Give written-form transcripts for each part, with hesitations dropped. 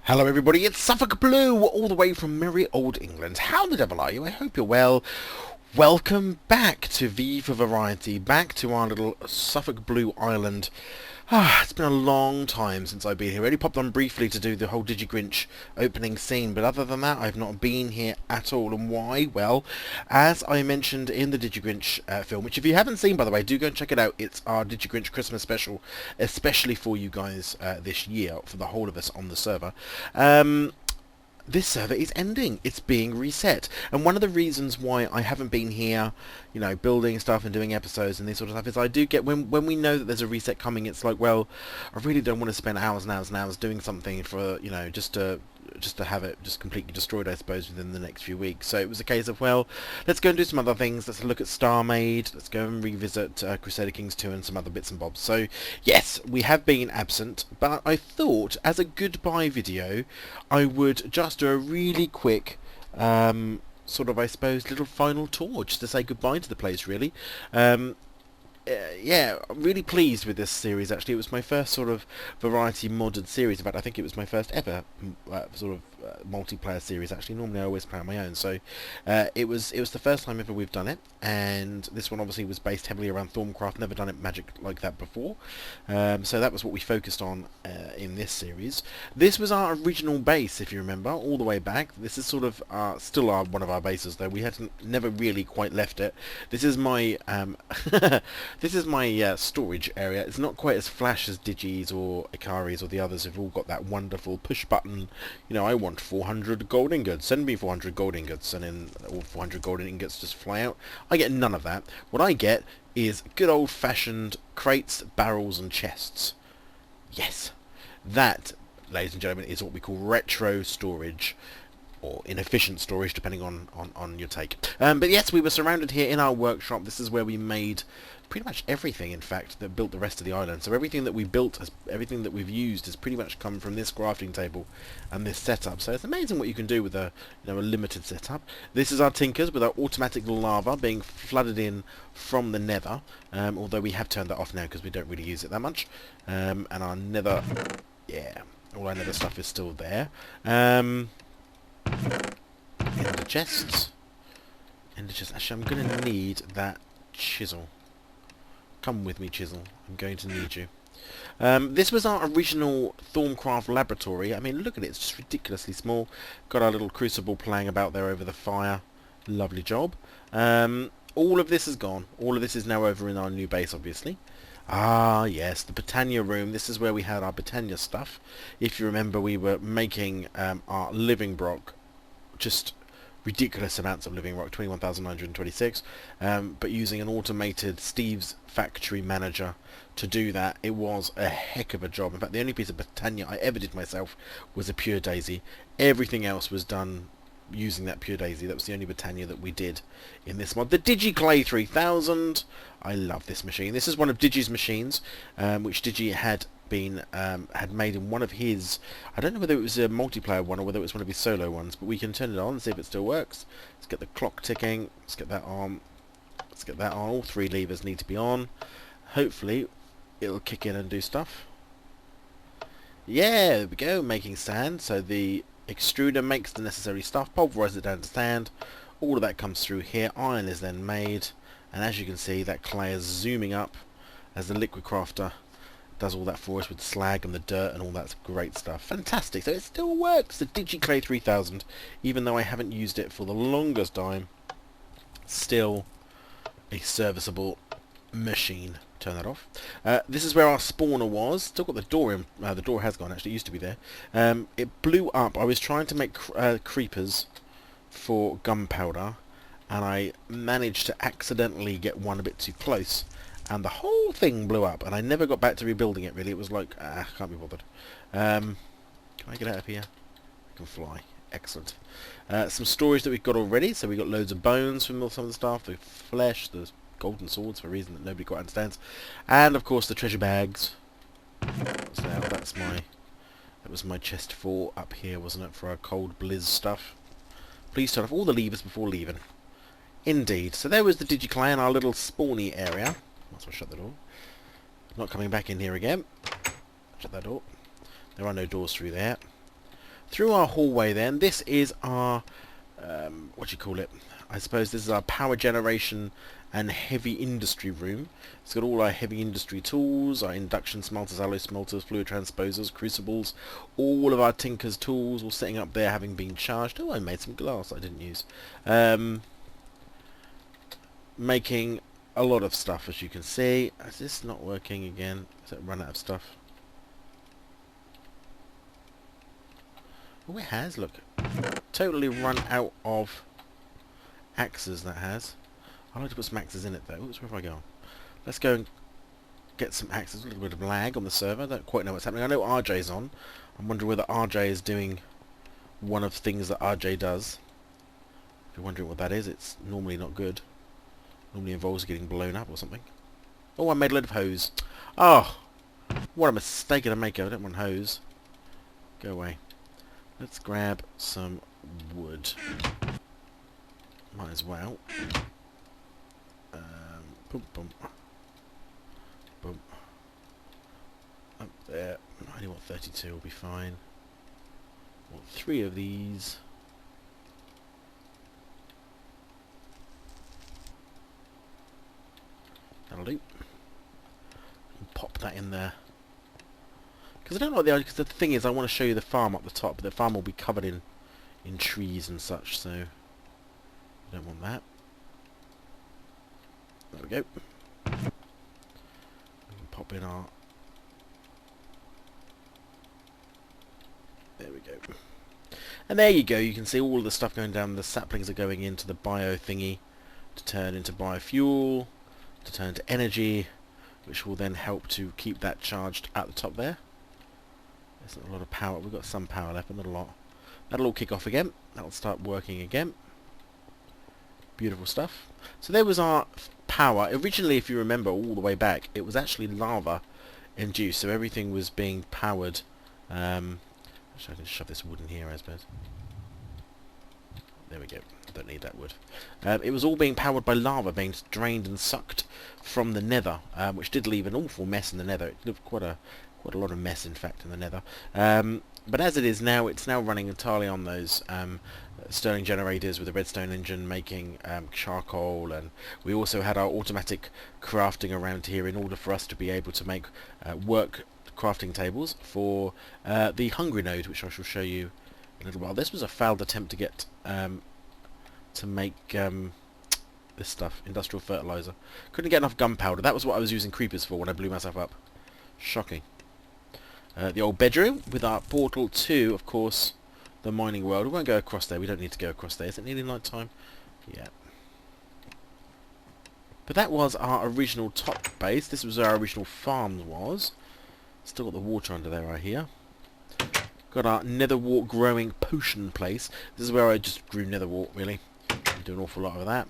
Hello everybody, it's SuffolkBlue, all the way from merry old England. How the devil are you? I hope you're well. Welcome back to V for Variety, back to our little SuffolkBlue island. It's been a long time since I've been here. I only popped on briefly to do the whole DigiGrinch opening scene, but other than that, I've not been here at all. And why? Well, as I mentioned in the DigiGrinch film, which if you haven't seen, by the way, do go and check it out. It's our DigiGrinch Christmas special, especially for you guys this year, for the whole of us on the server. This server is ending. It's being reset. And one of the reasons why I haven't been here, you know, building stuff and doing episodes and this sort of stuff is I do get, when we know that there's a reset coming, it's like, well, I really don't want to spend hours and hours and hours doing something for, you know, just to have it just completely destroyed, I suppose, within the next few weeks. So it was a case of, well, let's go and do some other things. Let's look at Star Maid. Let's go and revisit Crusader Kings 2 and some other bits and bobs. So, yes, we have been absent, but I thought, as a goodbye video, I would just do a really quick, sort of, I suppose, little final tour, just to say goodbye to the place, really. Yeah, I'm really pleased with this series, actually. It was my first sort of variety modded series. In fact, I think it was my first ever sort of multiplayer series, actually. Normally I always play on my own, so it was the first time ever we've done it, and this one obviously was based heavily around Thorncraft. Never done it magic like that before, so that was what we focused on in this series. This was our original base, if you remember, all the way back. This is sort of still one of our bases, though. We hadn't never really quite left it. This is my this is my storage area. It's not quite as flash as Digi's or Ikari's or the others have all got that wonderful push button, you know, I want 400 gold ingots, send me 400 gold ingots, and then all 400 gold ingots just fly out. I get none of that. What I get is good old-fashioned crates, barrels and chests. Yes, that, ladies and gentlemen, is what we call retro storage, or inefficient storage, depending on your take. But yes, we were surrounded here in our workshop. This is where we made pretty much everything, in fact, that built the rest of the island. So everything that we built, everything that we've used, has pretty much come from this crafting table and this setup. So it's amazing what you can do with a, you know, a limited setup. This is our tinkers with our automatic lava being flooded in from the nether, although we have turned that off now because we don't really use it that much. And our nether, yeah, all our nether stuff is still there. In the chests. Actually, I'm going to need that chisel. Come with me, chisel. I'm going to need you. This was our original Thorncraft laboratory. I mean, look at it. It's just ridiculously small. Got our little crucible playing about there over the fire. Lovely job. All of this is gone. All of this is now over in our new base, obviously. Ah, yes, the Britannia room. This is where we had our Britannia stuff. If you remember, we were making our living rock, just ridiculous amounts of living rock, 21,926, but using an automated Steve's factory manager to do that. It was a heck of a job. In fact, the only piece of Britannia I ever did myself was a pure daisy. Everything else was done using that pure daisy. That was the only Britannia that we did in this mod. The DigiClay 3000. I love this machine. This is one of Digi's machines, which Digi had made in one of his, I don't know whether it was a multiplayer one or whether it was one of his solo ones, but we can turn it on and see if it still works. Let's get the clock ticking. Let's get that on. Let's get that on. All three levers need to be on. Hopefully it'll kick in and do stuff. Yeah, there we go, making sand. So the extruder makes the necessary stuff, pulverizes it down to sand. All of that comes through here. Iron is then made, and as you can see, that clay is zooming up as the liquid crafter does all that for us with the slag and the dirt and all that great stuff. Fantastic. So it still works, the DigiClay 3000, even though I haven't used it for the longest time. Still a serviceable machine. Turn that off. This is where our spawner was. Still got the door in. The door has gone, actually. It used to be there. It blew up. I was trying to make creepers for gunpowder, and I managed to accidentally get one a bit too close, and the whole thing blew up, and I never got back to rebuilding it, really. It was like, can't be bothered. Can I get out of here? I can fly. Excellent. Some storage that we've got already. So we've got loads of bones from some of the stuff, the flesh, the golden swords for a reason that nobody quite understands, and of course the treasure bags. So that was my chest 4 up here, wasn't it, for our cold blizz stuff. Please turn off all the levers before leaving. Indeed. So there was the DigiClay in our little spawny area. Might as well shut the door. Not coming back in here again. Shut that door. There are no doors through there. through our hallway then, this is our, what do you call it? I suppose this is our power generation and heavy industry room. It's got all our heavy industry tools, our induction smelters, alloy smelters, fluid transposers, crucibles, all of our tinker's tools all sitting up there having been charged. Oh, I made some glass I didn't use. Making a lot of stuff, as you can see. Is this not working again? Has it run out of stuff? Oh, it has, look. Totally run out of axes, that has. I'd like to put some axes in it, though. Oops, where have I gone? Let's go and get some axes. A little bit of lag on the server. I don't quite know what's happening. I know RJ's on. I'm wondering whether RJ is doing one of the things that RJ does. If you're wondering what that is, it's normally not good. Normally involves getting blown up or something. Oh, I made a load of hose. Oh, what a mistake did I make. I don't want hose. Go away. Let's grab some wood. Might as well. Boom, boom. Boom. Up there. I only want 32, will be fine. Want 3 of these. That'll do. Pop that in there. Because I don't like the idea, because the thing is, I want to show you the farm up the top, but the farm will be covered in trees and such, so I don't want that. There we go. We can pop in our... There we go. And there you go, you can see all the stuff going down. The saplings are going into the bio thingy to turn into biofuel, to turn to energy, which will then help to keep that charged at the top there. There's not a lot of power. We've got some power left, but not a lot. That'll all kick off again. That'll start working again. Beautiful stuff. So there was our power. Originally, if you remember all the way back, it was actually lava induced, so everything was being powered. Actually, I can shove this wood in here, I suppose. There we go. Don't need that wood. It was all being powered by lava being drained and sucked from the nether, which did leave an awful mess in the nether. It left quite a lot of mess, in fact, in the nether. But as it is now, it's now running entirely on those Stirling generators with a redstone engine making charcoal, and we also had our automatic crafting around here in order for us to be able to make work crafting tables for the hungry node, which I shall show you in a little while. This was a failed attempt to get to make this stuff, industrial fertilizer. Couldn't get enough gunpowder. That was what I was using creepers for when I blew myself up. Shocking. The old bedroom with our portal to, of course, the mining world. We won't go across there. We don't need to go across there. Is it nearly night time? Yeah. But that was our original top base. This was where our original farm was. Still got the water under there, I hear. Got our netherwort growing potion place. This is where I just grew netherwort, really. I do an awful lot of that.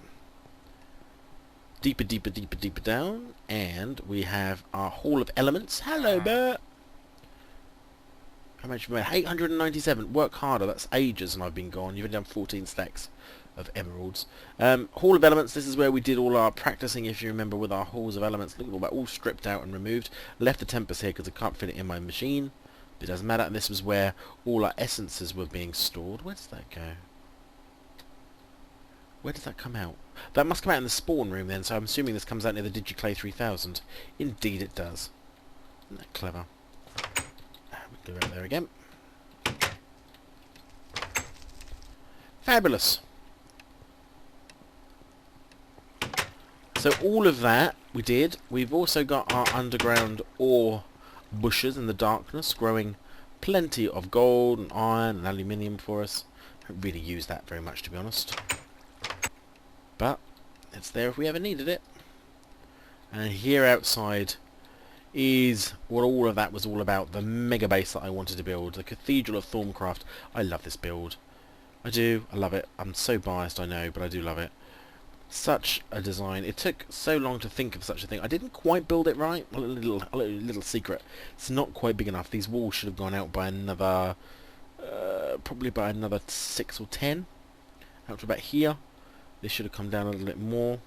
Deeper, deeper, deeper, deeper down. And we have our Hall of Elements. Hello, Bert! How much have you made? 897. Work harder. That's ages and I've been gone. You've only done 14 stacks of emeralds. Hall of Elements. This is where we did all our practicing, if you remember, with our Halls of Elements. Look at all that, all stripped out and removed. Left the tempest here because I can't fit it in my machine. It doesn't matter. And this was where all our essences were being stored. Where does that go? Where does that come out? That must come out in the spawn room then, so I'm assuming this comes out near the DigiClay 3000. Indeed it does. Isn't that clever? We can go right there again. Fabulous. So all of that we did. We've also got our underground ore bushes in the darkness growing plenty of gold and iron and aluminium for us. Don't really use that very much, to be honest. But it's there if we ever needed it. And here outside is what all of that was all about. The mega base that I wanted to build. The Cathedral of Thorncraft. I love this build. I do. I love it. I'm so biased, I know, but I do love it. Such a design. It took so long to think of such a thing. I didn't quite build it right. A little secret. It's not quite big enough. These walls should have gone out by another... probably by another 6 or 10. Out to about here. This should have come down a little bit more.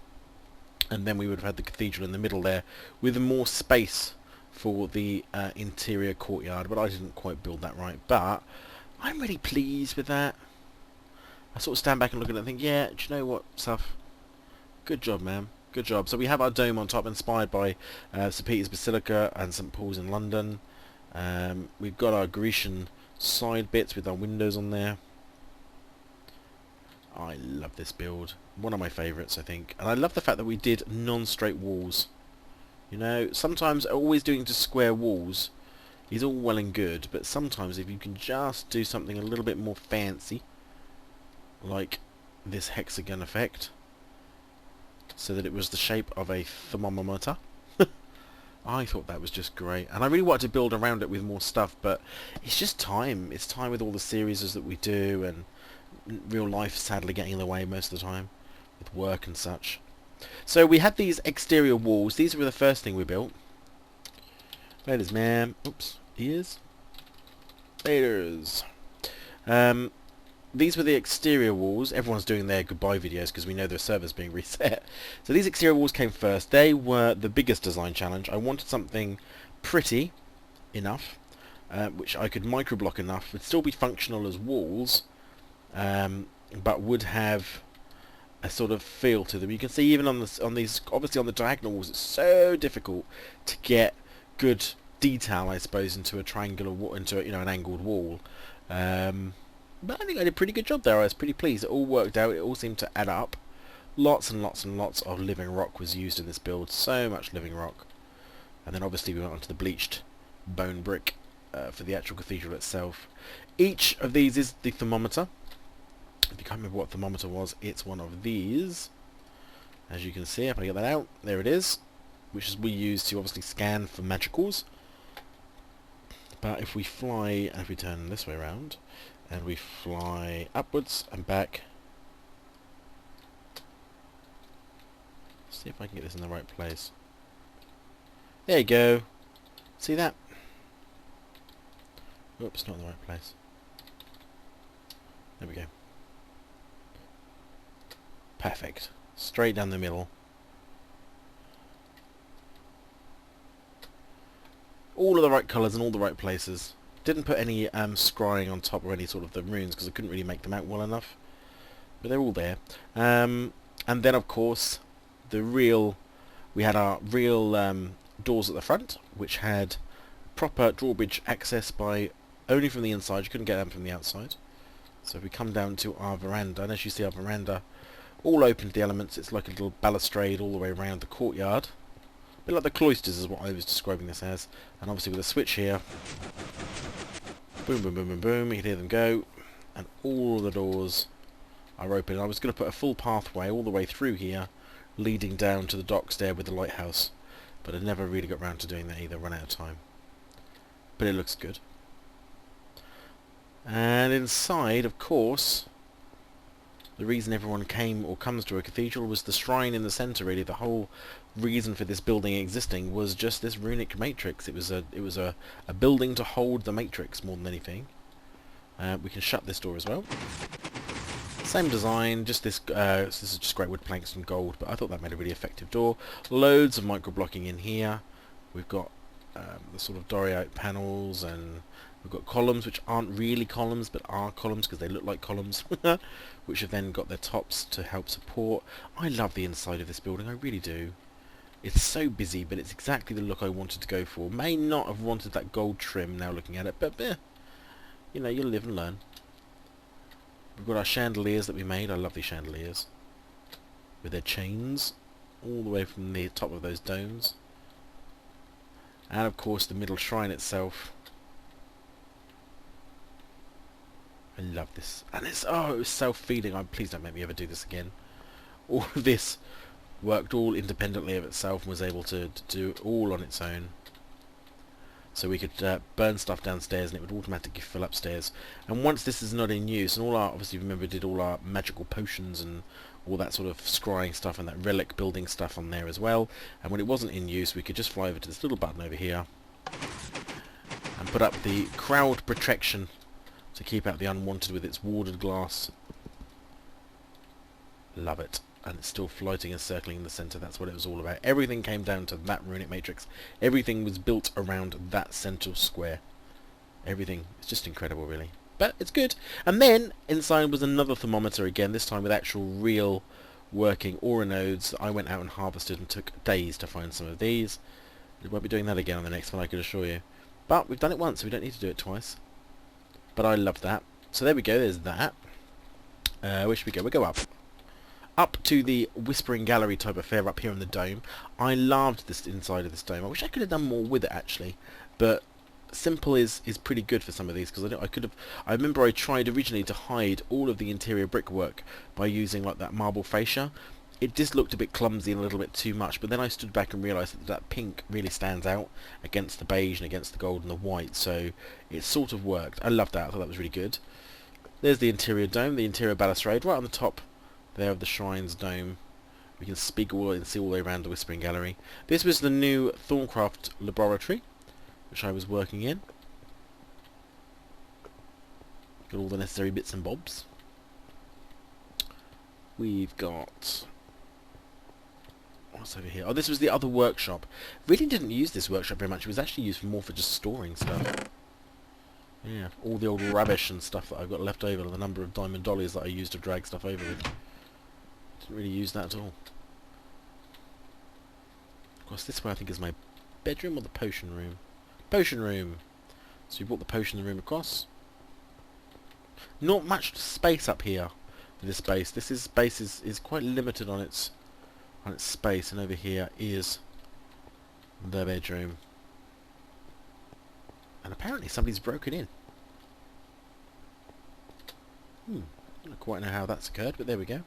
And then we would have had the cathedral in the middle there with more space for the interior courtyard. But I didn't quite build that right. But I'm really pleased with that. I sort of stand back and look at it and think, yeah, do you know what, Suff? Good job, man. Good job. So we have our dome on top, inspired by St Peter's Basilica and St Paul's in London. We've got our Grecian side bits with our windows on there. I love this build. One of my favourites, I think. And I love the fact that we did non-straight walls. You know, sometimes always doing just square walls is all well and good, but sometimes if you can just do something a little bit more fancy, like this hexagon effect, so that it was the shape of a thermometer. I thought that was just great, and I really wanted to build around it with more stuff, but it's just time. It's time with all the series that we do, and real life sadly getting in the way most of the time with work and such. So we had these exterior walls. These were the first thing we built. Laters, man. Oops. Ears. Laters. These were the exterior walls. Everyone's doing their goodbye videos because we know their server's being reset. So these exterior walls came first. They were the biggest design challenge. I wanted something pretty enough, which I could microblock enough, would still be functional as walls, but would have a sort of feel to them. You can see even on these, obviously on the diagonal walls, it's so difficult to get good detail, I suppose, into a triangular wall, into an angled wall. But I think I did a pretty good job there. I was pretty pleased. It all worked out. It all seemed to add up. Lots and lots and lots of living rock was used in this build. So much living rock. And then obviously we went on to the bleached bone brick for the actual cathedral itself. Each of these is the thermometer. If you can't remember what thermometer was, it's one of these. As you can see, if I get that out, there it is. Which is we use to obviously scan for magicals. But if we fly, and if we turn this way around, and we fly upwards and back. See if I can get this in the right place. There you go. See that? Oops, not in the right place. There we go. Perfect. Straight down the middle. All of the right colours in all the right places. Didn't put any scrying on top or any sort of the runes because I couldn't really make them out well enough. But they're all there. And then of course we had our real doors at the front, which had proper drawbridge access by only from the inside. You couldn't get them from the outside. So if we come down to our veranda, and as you see our veranda all open to the elements, it's like a little balustrade all the way around the courtyard. A bit like the cloisters is what I was describing this as. And obviously with a switch here, boom, boom, boom, boom, boom, you can hear them go, and all the doors are open. I was going to put a full pathway all the way through here, leading down to the docks there with the lighthouse, but I never really got around to doing that either, run out of time. But it looks good. And inside, of course, the reason everyone came or comes to a cathedral was the shrine in the centre, really. The whole reason for this building existing was just this runic matrix. It was a building to hold the matrix more than anything. We can shut this door as well. Same design, just this this is just great wood planks and gold, but I thought that made a really effective door. Loads of micro-blocking in here. We've got the sort of Dorite panels, and we've got columns which aren't really columns but are columns because they look like columns, which have then got their tops to help support. I love the inside of this building, I really do. It's so busy, but it's exactly the look I wanted to go for. May not have wanted that gold trim now looking at it, but you know, you'll live and learn. We've got our chandeliers that we made. I love these chandeliers with their chains all the way from the top of those domes. And of course the middle shrine itself. I love this. And it's, oh, it was self-feeding. Please don't make me ever do this again. All of this worked all independently of itself and was able to do all on its own. So we could burn stuff downstairs and it would automatically fill upstairs. And once this is not in use, and all our, obviously remember, did all our magical potions and all that sort of scrying stuff and that relic building stuff on there as well. And when it wasn't in use, we could just fly over to this little button over here and put up the crowd protection to keep out the unwanted with its warded glass. Love it. And it's still floating and circling in the centre. That's what it was all about. Everything came down to that runic matrix. Everything was built around that central square. Everything. It's just incredible, really. but it's good. And then inside was another thermometer again, this time with actual real working aura nodes. I went out and harvested and took days to find some of these. We won't be doing that again on the next one, I can assure you. But we've done it once, so we don't need to do it twice. But I love that. So there we go, there's that. Where should we go? We'll go up. Up to the Whispering Gallery type affair up here in the dome. I loved this inside of this dome. I wish I could have done more with it actually, but simple is pretty good for some of these, because I remember I tried originally to hide all of the interior brickwork by using like that marble fascia. It just looked a bit clumsy and a little bit too much, but then I stood back and realised that pink really stands out against the beige and against the gold and the white, so it sort of worked. I loved that, I thought that was really good. There's the interior dome, the interior balustrade, right on the top there of the Shrine's dome. We can speak all and see all the way around the Whispering Gallery. This was the new Thorncraft laboratory, which I was working in. Got all the necessary bits and bobs. We've got... what's over here? Oh, this was the other workshop. Really didn't use this workshop very much. It was actually used more for just storing stuff. Yeah, all the old rubbish and stuff that I've got left over, the number of diamond dollies that I used to drag stuff over with. Didn't really use that at all. Of course, this way I think is my bedroom or the potion room. Potion room! So we brought the potion room across. Not much space up here for this base. This base is quite limited on its space, and over here is the bedroom. And apparently somebody's broken in. I don't quite know how that's occurred, but there we go.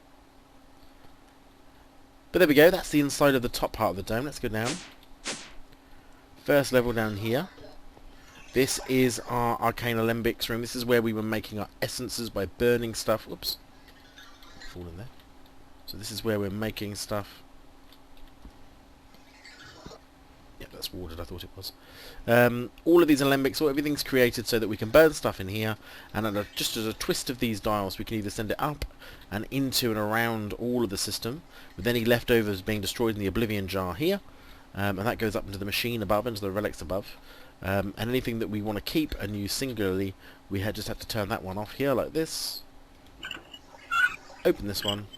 But there we go, that's the inside of the top part of the dome. Let's go down. First level down here. This is our Arcane Alembics room. This is where we were making our essences by burning stuff. Whoops. Fall in there. So this is where we're making stuff. Yeah, that's watered, I thought it was. All of these alembics, everything's created so that we can burn stuff in here, and just as a twist of these dials we can either send it up and into and around all of the system, with any leftovers being destroyed in the Oblivion jar here, and that goes up into the machine above, into the relics above, and anything that we want to keep and use singularly, we just have to turn that one off here like this, open this one,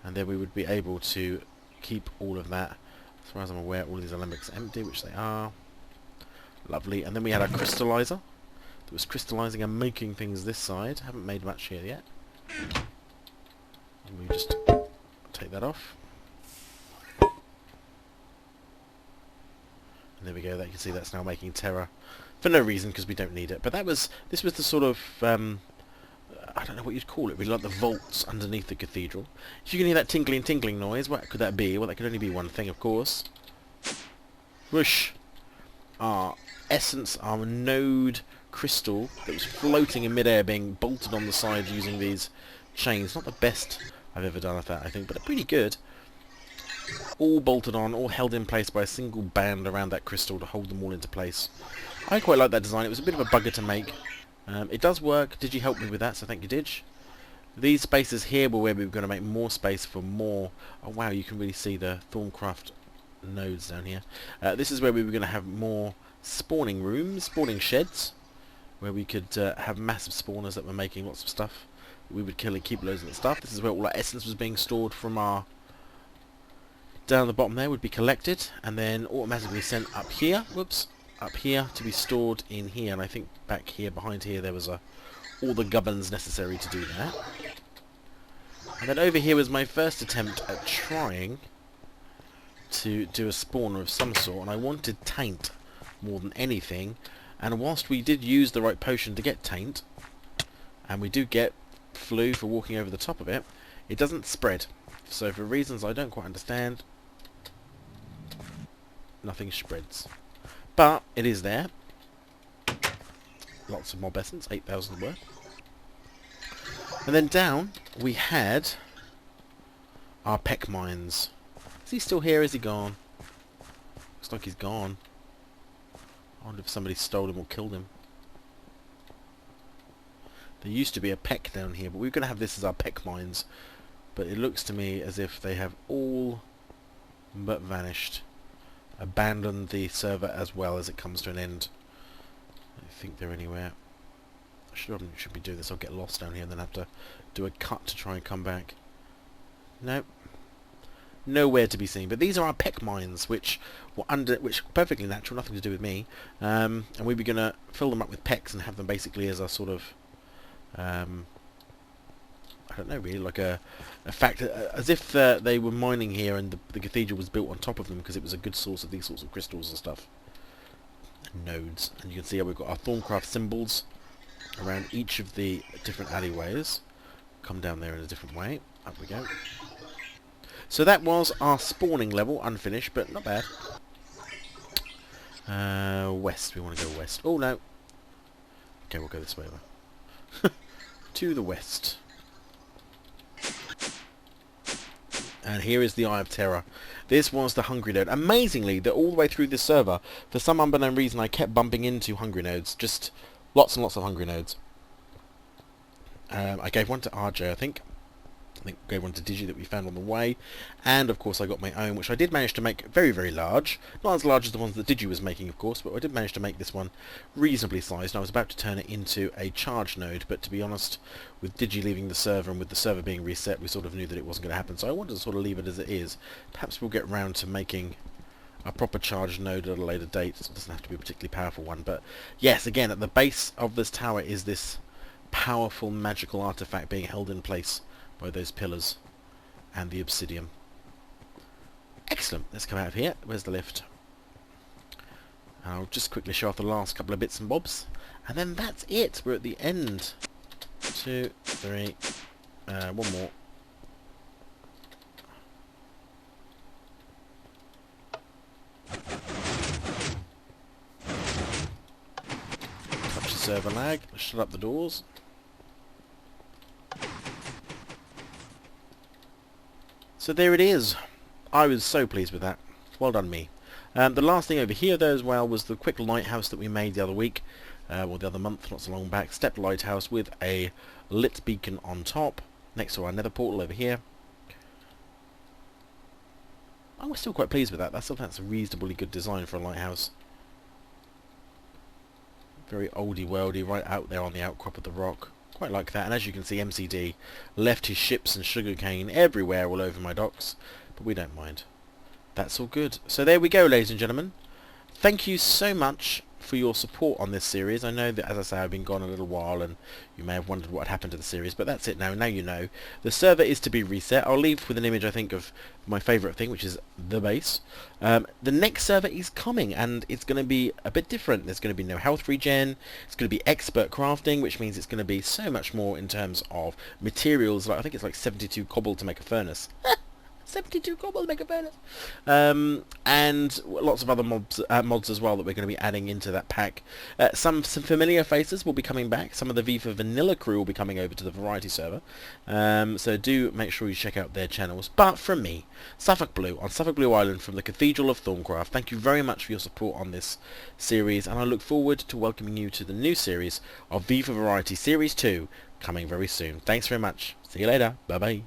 and then we would be able to keep all of that. As far as I'm aware, all of these alembics are empty, which they are. Lovely. And then we had our crystallizer that was crystallizing and making things this side. Haven't made much here yet. And we just take that off. And there we go. That you can see that's now making terror for no reason, because we don't need it. But this was the sort of I don't know what you'd call it, really, like the vaults underneath the cathedral. If you can hear that tinkling noise, what could that be? Well, that could only be one thing, of course. Whoosh! Our essence, our node crystal that was floating in midair, being bolted on the side using these chains. Not the best I've ever done of that, I think, but pretty good. All bolted on, all held in place by a single band around that crystal to hold them all into place. I quite like that design. It was a bit of a bugger to make. It does work. Did you help me with that? So thank you, Didge. These spaces here were where we were going to make more space for more... Oh wow, you can really see the Thorncraft nodes down here. This is where we were going to have more spawning rooms, spawning sheds, where we could have massive spawners that were making lots of stuff. We would kill and keep loads of the stuff. This is where all our essence was being stored from our... Down the bottom there would be collected and then automatically sent up here. Whoops. Up here to be stored in here, and I think back here, behind here, there was all the gubbins necessary to do that. And then over here was my first attempt at trying to do a spawner of some sort, and I wanted taint more than anything, and whilst we did use the right potion to get taint, and we do get flu for walking over the top of it, it doesn't spread. So for reasons I don't quite understand, nothing spreads. But it is there. Lots of mob essence, 8,000 worth. And then down we had our peck mines. Is he still here? Is he gone? Looks like he's gone. I wonder if somebody stole him or killed him. There used to be a peck down here, but we're going to have this as our peck mines. But it looks to me as if they have all but vanished. Abandoned the server as well as it comes to an end. I don't think they're anywhere. Should be doing this. I'll get lost down here and then have to do a cut to try and come back. Nope. Nowhere to be seen. But these are our peck mines, which were perfectly natural, nothing to do with me. And we were going to fill them up with pecks and have them basically as a sort of, I don't know really, like a fact, as if they were mining here and the cathedral was built on top of them because it was a good source of these sorts of crystals and stuff. And nodes. And you can see how we've got our Thorncraft symbols around each of the different alleyways. Come down there in a different way. Up we go. So that was our spawning level, unfinished, but not bad. West, we want to go west. Oh no. Okay, we'll go this way though. To the west. And here is the Eye of Terror. This was the Hungry Node. Amazingly, that all the way through this server, for some unbeknown reason, I kept bumping into Hungry Nodes. Just lots and lots of Hungry Nodes. I gave one to RJ, I think gave one to Digi that we found on the way. And, of course, I got my own, which I did manage to make very, very large. Not as large as the ones that Digi was making, of course, but I did manage to make this one reasonably sized. And I was about to turn it into a charge node, but to be honest, with Digi leaving the server and with the server being reset, we sort of knew that it wasn't going to happen. So I wanted to sort of leave it as it is. Perhaps we'll get round to making a proper charge node at a later date. So it doesn't have to be a particularly powerful one. But, yes, again, at the base of this tower is this powerful magical artifact being held in place by those pillars and the obsidian. Excellent. Let's come out of here. Where's the lift? I'll just quickly show off the last couple of bits and bobs, and then that's it. We're at the end. 2, 3, one more. Touch the server lag. Shut up the doors. So there it is. I was so pleased with that. Well done me. The last thing over here though as well was the quick lighthouse that we made the other week, or the other month, not so long back. Step lighthouse with a lit beacon on top, next to our nether portal over here. I was still quite pleased with that. I still think that's a reasonably good design for a lighthouse. Very oldie worldy, right out there on the outcrop of the rock. Quite like that, and as you can see, MCD left his ships and sugarcane everywhere all over my docks, but we don't mind. That's all good. So there we go, ladies and gentlemen. Thank you so much for your support on this series. I know that, as I say, I've been gone a little while and you may have wondered what had happened to the series, but that's it now. Now you know. The server is to be reset. I'll leave with an image, I think, of my favourite thing, which is the base. The next server is coming, and it's going to be a bit different. There's going to be no health regen. It's going to be expert crafting, which means it's going to be so much more in terms of materials. Like I think it's like 72 cobble to make a furnace. 72 cobble to make a furnace. And lots of other mods as well that we're going to be adding into that pack. Some familiar faces will be coming back. Some of the FIFA Vanilla crew will be coming over to the Variety server. So do make sure you check out their channels. But from me, SuffolkBlue, on SuffolkBlue Island from the Cathedral of Thorncraft, thank you very much for your support on this series, and I look forward to welcoming you to the new series of FIFA Variety Series 2 coming very soon. Thanks very much. See you later. Bye-bye.